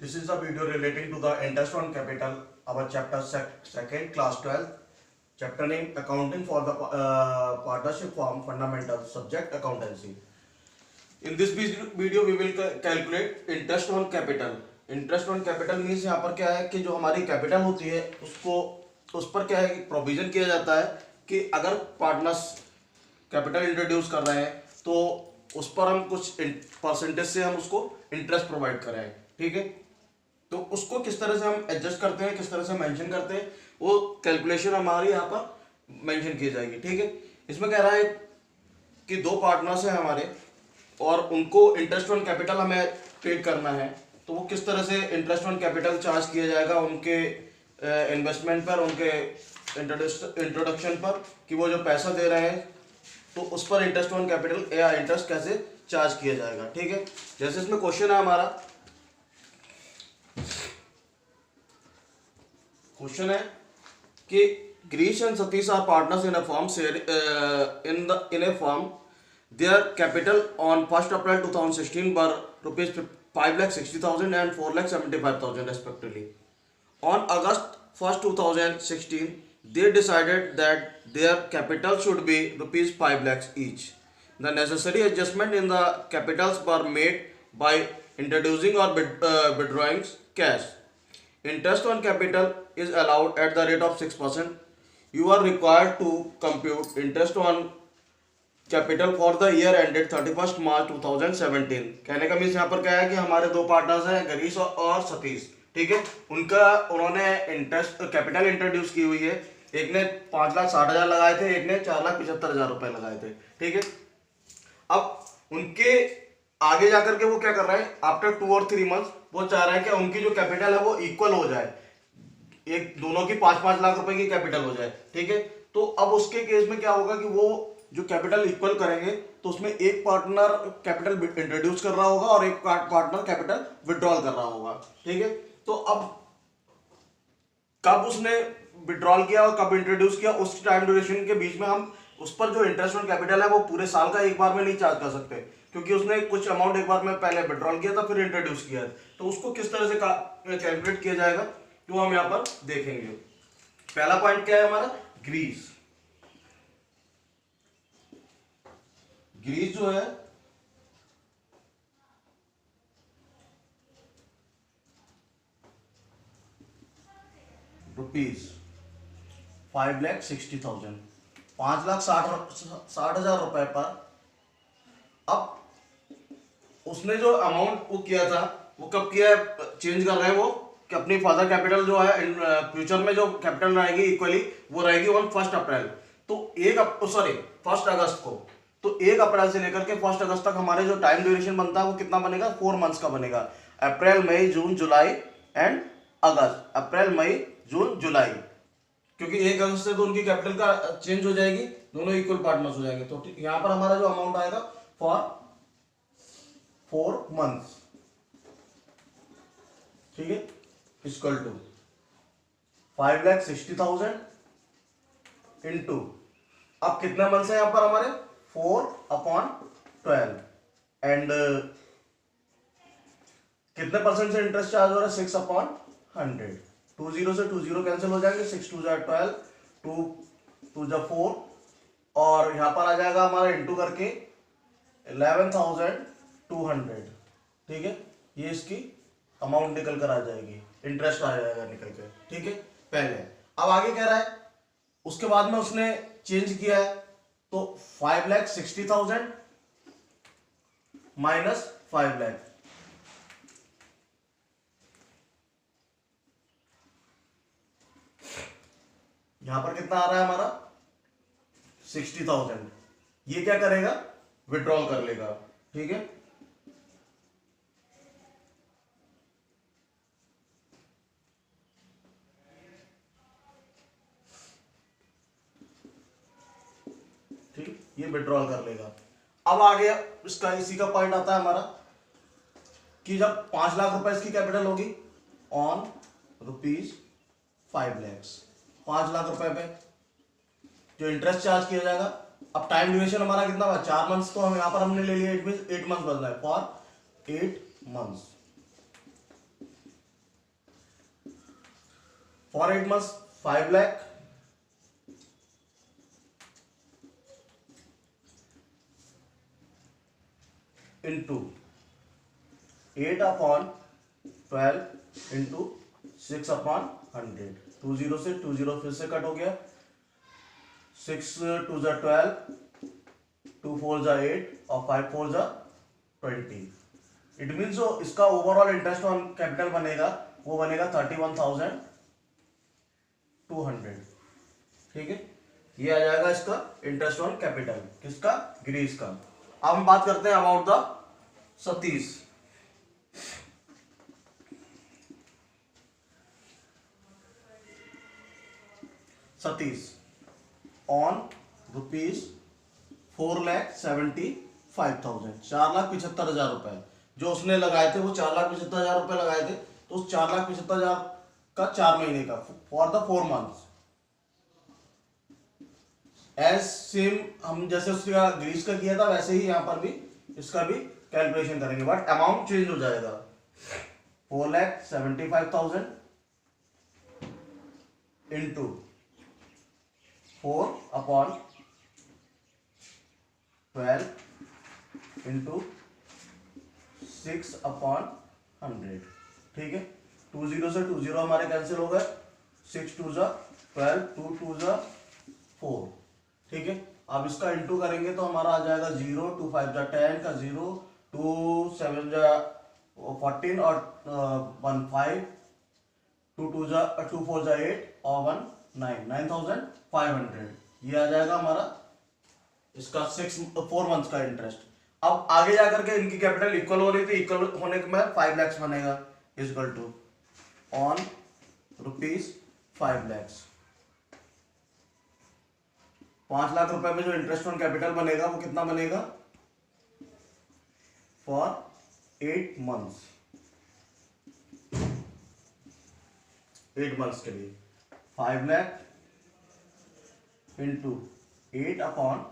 This is a video relating to the interest on capital, our chapter second, class 12. Chapter name Accounting for the Partnership Form Fundamental, subject Accountancy. In this video we will calculate interest on capital. Interest on capital means यहाँ पर क्या है कि जो हमारी capital होती है उसको उस पर क्या है प्रोविजन किया जाता है कि अगर पार्टनर्स कैपिटल इंट्रोड्यूस कर रहे हैं तो उस पर हम कुछ परसेंटेज से हम उसको इंटरेस्ट प्रोवाइड कराएं, ठीक है। तो उसको किस तरह से हम एडजस्ट करते हैं, किस तरह से मेंशन करते हैं, वो कैलकुलेशन हमारी यहाँ पर मेंशन की जाएगी, ठीक है। इसमें कह रहा है कि दो पार्टनर्स हैं हमारे और उनको इंटरेस्ट ऑन कैपिटल हमें ट्रीट करना है, तो वो किस तरह से इंटरेस्ट ऑन कैपिटल चार्ज किया जाएगा उनके इन्वेस्टमेंट पर, उनके इंट्रोडक्शन पर, कि वो जो पैसा दे रहे हैं तो उस पर इंटरेस्ट ऑन कैपिटल या इंटरेस्ट कैसे चार्ज किया जाएगा, ठीक है। जैसे इसमें क्वेश्चन है हमारा, क्वेश्चन है कि Girish and Satish are partners in a firm in a firm, their capital on 1st April 2016 were rupees 5,60,000 and 4,75,000 respectively. On August 1st 2016 they decided that their capital should be rupees 5 lakhs each. The necessary adjustment in the capitals were made by introducing or withdrawing cash. Interest on capital is allowed at the rate of 6%. You are required to compute interest on capital for the year ended 31 मार्च 2017। कहने का means यहाँ पर क्या है कि हमारे दो partners हैं गिरीश और सतीश, ठीक है। उन्होंने इंटरेस्ट कैपिटल इंट्रोड्यूस की हुई है, एक ने 5,60,000 लगाए थे, एक ने 4,75,000 रुपए लगाए थे, ठीक है। अब उनके आगे जाकर के वो क्या कर रहे हैं, आफ्टर 2 और 3 मंथ्स वो चाह रहे हैं कि उनकी जो कैपिटल है वो इक्वल हो जाए, एक दोनों की 5-5 लाख रुपए की कैपिटल हो जाए, ठीक है। तो अब उसके केस में क्या होगा कि वो जो कैपिटल इक्वल करेंगे तो उसमें एक पार्टनर कैपिटल इंट्रोड्यूस कर रहा होगा और एक पार्टनर कैपिटल विड्रॉल कर रहा होगा, ठीक है। तो अब कब उसने विड्रॉल किया और कब इंट्रोड्यूस किया, उस टाइम ड्यूरेशन के बीच में हम उस पर जो इंटरेस्ट ऑन कैपिटल है वो पूरे साल का एक बार में नहीं चार्ज कर सकते, क्योंकि उसने कुछ अमाउंट एक बार में पहले विड्रॉल किया था फिर इंट्रोड्यूस किया है। तो उसको किस तरह से कैलकुलेट किया जाएगा तो हम यहाँ पर देखेंगे। पहला पॉइंट क्या है हमारा, ग्रीस जो है रुपीज 5,60,000, 5,60,000 रुपए पर। अब उसने जो अमाउंट वो किया था वो कब किया है, चेंज कर रहे हैं वो कि अपनी फर्दर कैपिटल जो है फ्यूचर में जो कैपिटल रहेगी इक्वली वो रहेगी ऑन 1 अप्रैल। तो 1 अगस्त को, तो 1 अप्रैल से लेकर के 1 अगस्त तक हमारे जो टाइम ड्यूरेशन बनता है वो कितना बनेगा, 4 मंथ्स का बनेगा। अप्रैल मई जून जुलाई एंड अगस्त, अप्रैल मई जून जुलाई, क्योंकि 1 अगस्त से तो उनकी कैपिटल का चेंज हो जाएगी, दोनों इक्वल पार्टनर्स हो जाएंगे। तो यहां पर हमारा जो अमाउंट आएगा फॉर 4 मंथ्स, ठीक है, इक्वल टू 5,60,000 इंटू, अब कितने मंथ्स है यहां पर हमारे 4/12 एंड कितने परसेंट से इंटरेस्ट चार्ज हो रहा है, 6/100। 20 से 20 कैंसिल हो जाएंगे, 6 2 12, 2 2 4 और यहां पर आ जाएगा हमारा इंटू करके 11,200, ठीक है। ये इसकी अमाउंट निकल कर आ जाएगी, इंटरेस्ट आ जाएगा निकल के, ठीक है। पहले अब आगे कह रहा है उसके बाद में उसने चेंज किया है, तो 5,60,000 माइनस 5 लाख, यहां पर कितना आ रहा है हमारा 60,000। ये क्या करेगा, विड्रॉल कर लेगा, ठीक है। ठीक, ये विड्रॉल कर लेगा। अब आ गया इसका, इसी का पॉइंट आता है हमारा कि जब 5 लाख रुपए इसकी कैपिटल होगी ऑन रुपीज 5 lakhs, 5 लाख रुपए पे जो इंटरेस्ट चार्ज किया जाएगा। अब टाइम ड्यूरेशन हमारा कितना हुआ, 4 मंथ्स, तो हम यहां पर हमने ले लिया 8 मंथ्स बदला है, for 8 months, For 8 months 5 lakh into 8 upon 12 into 6 upon 100। 20 से 20 फिर से कट हो गया, 6 2 जा 12, 2 4 जा 8 और 5 4 जा 20। इट मीन जो इसका ओवरऑल इंटरेस्ट ऑन कैपिटल बनेगा वो बनेगा 31,200। ठीक है, ये आ जाएगा इसका इंटरेस्ट ऑन कैपिटल, किसका? ग्रीस का। अब हम बात करते हैं about the Satish. Satish on ₹4,75,000, 4,75,000 रुपए जो उसने लगाए थे, वो 4,75,000 रुपए लगाए थे, तो उस 4,75,000 का 4 महीने का for the 4 months as same हम जैसे उसका ग्रीस का किया था वैसे ही यहाँ पर भी इसका भी कैलकुलेशन करेंगे, बट अमाउंट चेंज हो जाएगा। 4,75,000 इंटू 4 अपॉन 12 इंटू 6 अपॉन 100। ठीक है, 20 से 20 हमारे कैंसिल हो गए, 6 2 जा 12, 2 2 जा 4। ठीक है, अब इसका इंटू करेंगे तो हमारा आ जाएगा 0, 2 5 जा 10 का 0, 2 7 जा 14 और 1 5, 2 2 जा 2 4 जा 8 और 1 9, 9,500। ये आ जाएगा हमारा इसका 4 मंथ्स का इंटरेस्ट। अब आगे जाकर के इनकी कैपिटल इक्वल हो रही थी, इक्वल होने के बाद 5 लाख बनेगा equal to on ₹5 lakh. 5 lakh रुपए में जो इंटरेस्ट ऑन कैपिटल बनेगा वो कितना बनेगा? फॉर 8 मंथ्स, 8 मंथ्स के लिए 5 लाख इंटू 8 अपॉन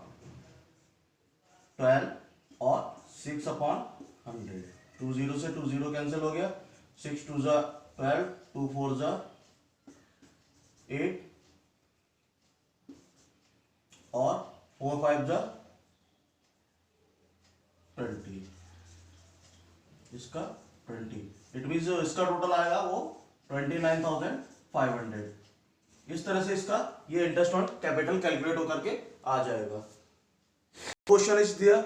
12 और 6 अपॉन 100। 20 से 20 कैंसिल हो गया, 6 2 जा 12, 2 4 जा 8 और 4 5 जा 20, इसका 20। इट मीन जो इसका टोटल आएगा वो 29,500। इस तरह से इसका ये इंटरेस्ट ऑन कैपिटल कैलकुलेट होकर के आ जाएगा। क्वेश्चन इज दिया,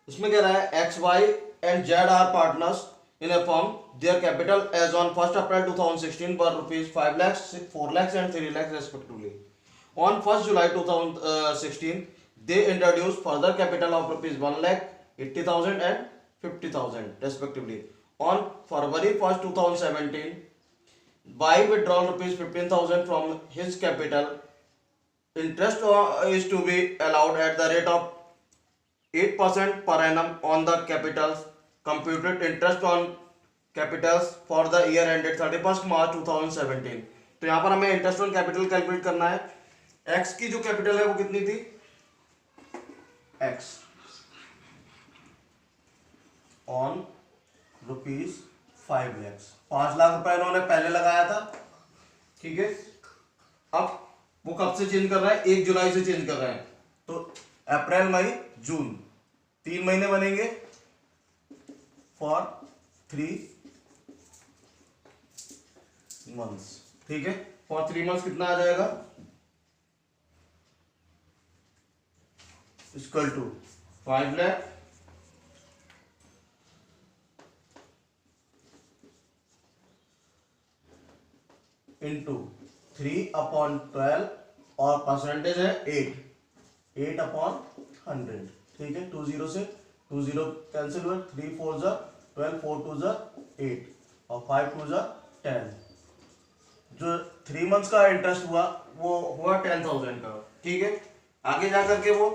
इसमें कह रहा है X Y and Z are partners in a firm, their capital as on 1 April 2016 were ₹5 lakhs, 4 lakhs and 3 lakhs respectively. On 1st July 2016 they introduced further capital of ₹1,80,000 and 50,000 respectively. On February 1st 2017 by withdrawal ₹15,000 from his capital, interest is to be allowed at the rate of 8% per annum on the capitals. Computed interest on capitals for the year ended 31st March 2017. तो यहाँ पर हमें interest on capital calculate करना है। X की जो capital है वो कितनी थी? एक्स ऑन ₹5 लाख, 5 लाख रुपए इन्होंने पहले लगाया था। ठीक है, अब वो कब से चेंज कर रहा है? 1 जुलाई से चेंज कर रहे हैं, तो अप्रैल मई जून 3 महीने बनेंगे फॉर 3 मंथ्स। ठीक है, फॉर 3 मंथ्स कितना आ जाएगा? Equal to 5 lakh into 3 upon 12 और परसेंटेज है 8 अपॉन 100। ठीक है, 20 से 20 कैंसिल हुआ, 3 4 जा 12, 4 2 जा 8 और 5 2 जा 10। जो 3 मंथ्स का इंटरेस्ट हुआ वो हुआ 10,000 का। ठीक है, आगे जाकर के वो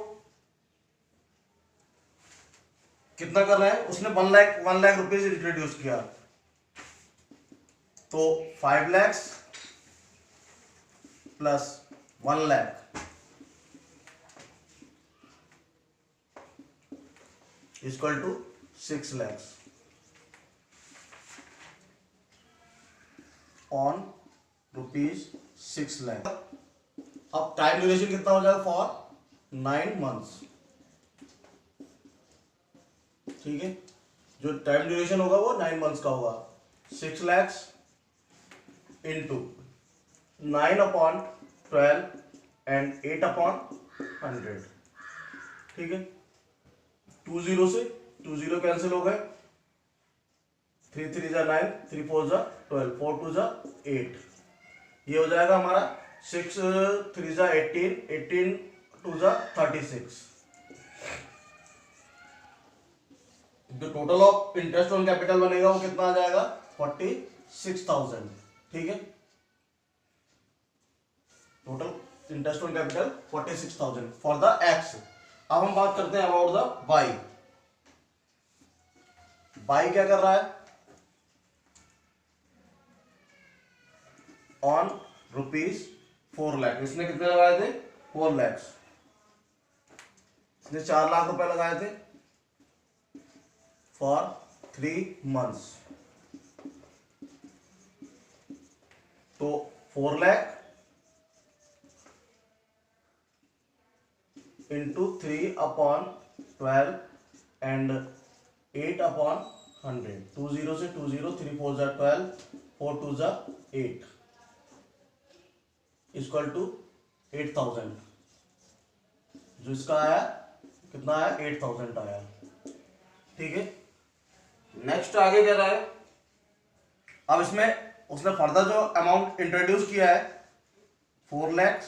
कितना कर रहा है? उसने 1 लाख रुपीज इंट्रोड्यूस किया, तो 5 lakhs plus 1 lakh equal to 6 lakhs on ₹6 lakh. अब टाइम ड्यूरेशन कितना हो जाएगा? For 9 months. ठीक है, जो टाइम ड्यूरेशन होगा वो 9 मंथ्स का होगा। 6 lakhs इंटू 9/12 एंड 8/100। ठीक है, 20 से 20 कैंसिल हो गए, 3 3 जा 9, 3 4 जा 12, 4 2 जा 8। ये हो जाएगा हमारा 6 3 जा 18, 18 2 जा 36। जो total of interest on capital बनेगा वो कितना आ जाएगा? 46,000। ठीक है, total interest on capital 46,000 for the x. अब हम बात करते हैं अबाउट द वाई। वाई क्या कर रहा है? ऑन ₹4 लाख। इसने कितने लगाए थे? 4 लाख। इसने 4 लाख रुपए लगाए थे फॉर 3 मंथ्स। तो 4 लाख इंटू 3/12 एंड 8/100। 20 से 20, 3 4 जा 12, 4 2 जा 8 इक्वल टू 8,000। जो इसका आया कितना आया? 8,000 आया। ठीक है, नेक्स्ट आगे क्या रहा है? अब इसमें उसने फर्दर जो अमाउंट इंट्रोड्यूस किया है 4 लाख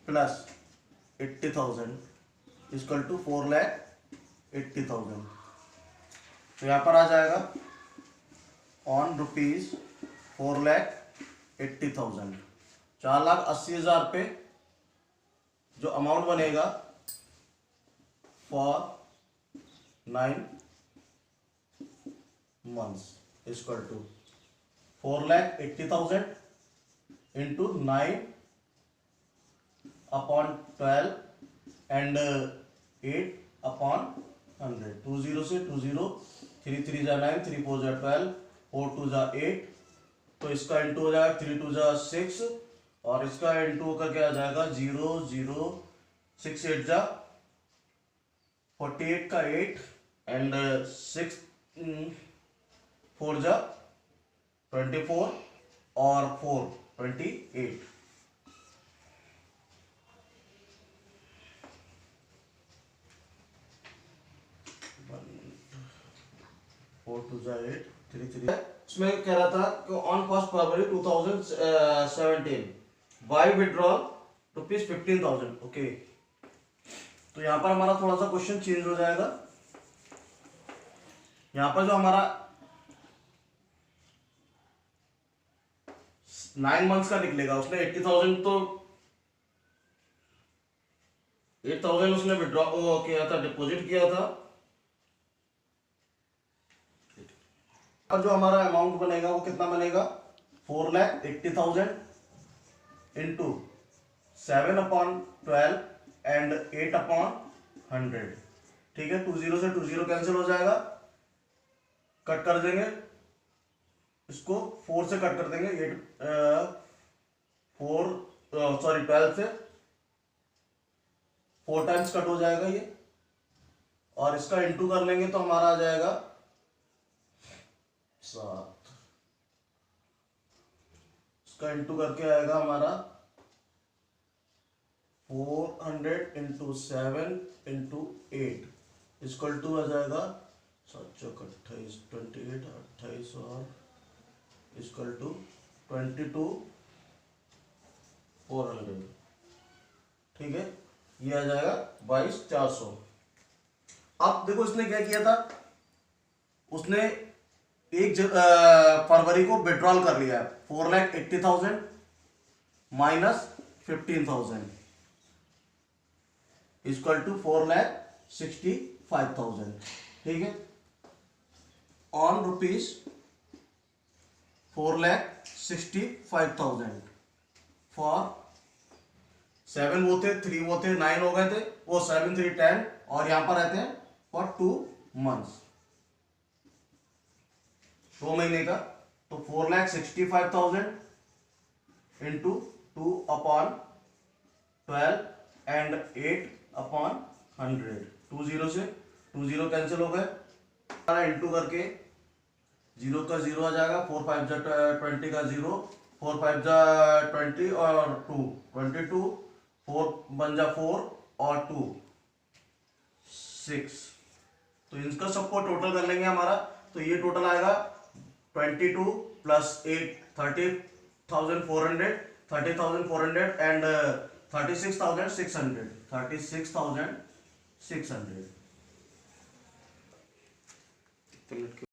प्लस 80,000 इक्वल टू 4,80,000। तो यहां पर आ जाएगा ऑन ₹4,80,000। 4,80,000 पे जो अमाउंट बनेगा for 9 months equal to 4,80,000 into 9/12 and 8/100। 20 से 20, 3 3 जा 9, 3 4 जा 12, 4 2 जा 8। तो इसका इंटू हो जाएगा 3 2 जा 6 और इसका इंटू होकर क्या आ जाएगा? 0 0 6 8 जा 48 का 8 एंड 6 4 जा 24 और 4 28। 4 2 जा 8 3 3। इसमें कह रहा था कि ऑन 1 फरवरी 2017 बाय विड्रॉल ₹15,000। ओके, तो यहां पर हमारा थोड़ा सा क्वेश्चन चेंज हो जाएगा। यहां पर जो हमारा 9 मंथ्स का निकलेगा, उसने 80,000 तो 8,000 उसने विड्रॉ किया था, डिपॉजिट किया था। अब जो हमारा अमाउंट बनेगा वो कितना बनेगा? 4,80,000 इंटू 7/12 एंड 8/100। ठीक है, 20 से 20 कैंसिल हो जाएगा, कट कर देंगे इसको, 4 से कट कर देंगे, 12 से 4 टाइम्स कट हो जाएगा ये, और इसका इंटू कर लेंगे तो हमारा आ जाएगा 7। इसका इंटू करके आएगा हमारा 400 इंटू 7 इंटू 8 इक्वल टू आ जाएगा 7 चौक 28, 28 28 और इक्वल टू 22,400। ठीक है, ये आ जाएगा 22,400। अब देखो इसने क्या किया था, उसने 1 फरवरी को विड्रॉल कर लिया है। 4,80,000 माइनस 15,000 इक्वल टू 4,65,000। ठीक है, ऑन ₹4,65,000 फॉर 7 वो थे, 3 वो थे, 9 हो गए थे, वो 7 3 10 और यहां पर रहते हैं फॉर 2 मंथ्स। 2 महीने का, तो 4,65,000 इंटू 2/12 एंड 8/100, 2 जीरो से 2 जीरो कैंसिल हो गए, इंटू करके 0 का 0 आ जाएगा, 4 5 जा 20 का 0, 4 5 जा 20 और 2 22, 4 1 जा 4 और 2 6। तो इनका सबको टोटल कर लेंगे हमारा, तो ये टोटल आएगा 22 प्लस 8 30,400 एंड 36,600।